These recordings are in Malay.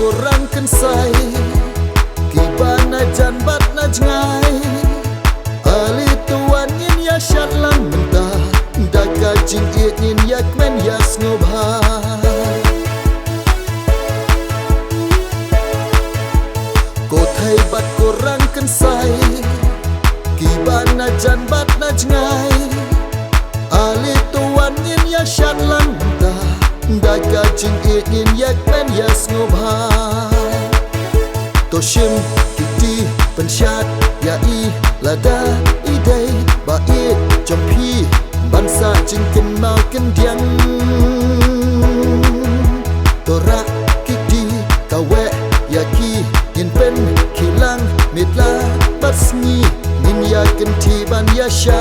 korang kan say Kibana jan bat na jengai Ali tuan yin ya syat lang mentah Daga jing it yin yak men yas ngobhai Ko thay bat korang kan say Kibana jan bat na jengai Ali tuan yin ya syat lang mentah Daga jing it yin yak men yas ngobhai Toshim kiti pensyat yai lada idai bait jompi bansa jingken mau kendiang torak kiti kawe yaki yin pen kilang mitla basmi min ya kenti ban yashat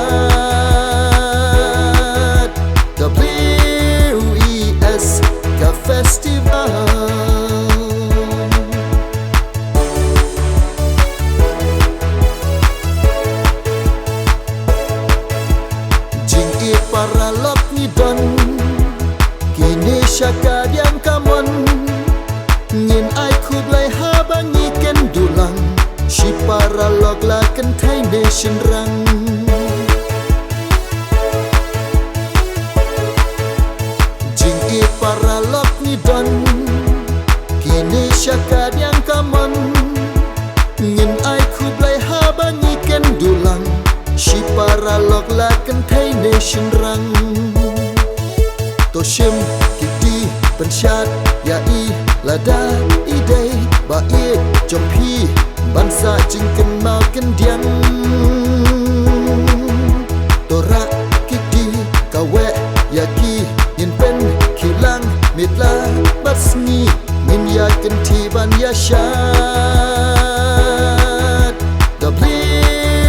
WES ka festival para lok ni don kini syaka diam kamon ngin ai khub lai ha bangi ken dulang shi para lok la ken thai nation rang jing i para lok ni don kini syaka diam kamon ngin ai khub lai ha bangi ken dulang Shi para lok la kan thai nation rang Toshim kiti pensyat yai lada idai bait jompi bansa jingken mau kendiang torak kiti kawe yaki yin pen kilang mitla basmi min ya kenti ban yashat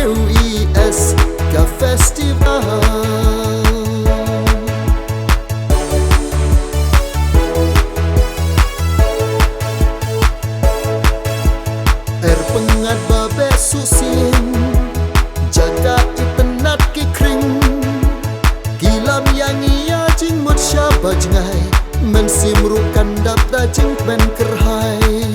WES ka festival pengat babe susin jaga ipenat ki kring kilam yang ia jing mut syaba jengai mensimrukan dapta jing ben kerhai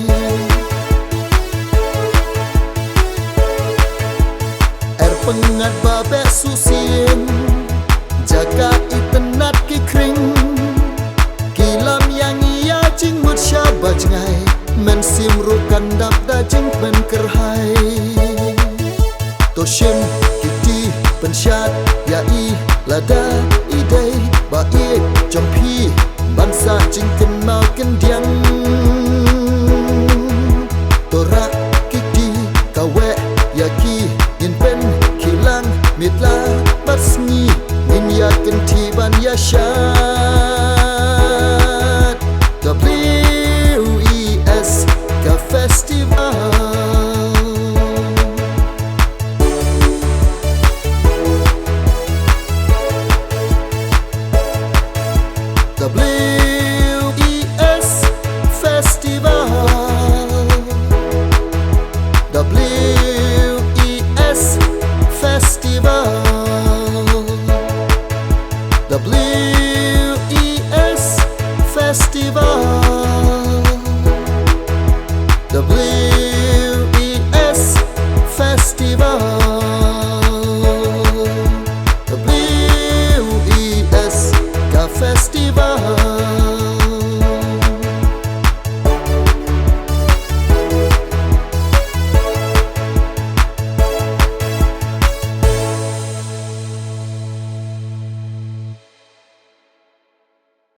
pengat babe susin jaga ipenat ki kring kilam yang ia jing mut syaba jengai mensimrukan dapta jing ben kerhai Toshim kiti pensyat yai lada idai bait jompi bansa jingken mau kendiang torak kiti kawe yaki yin pen kilang mitla basmi min ya kenti ban yashat WES ka festival WES festival WES festival WES festival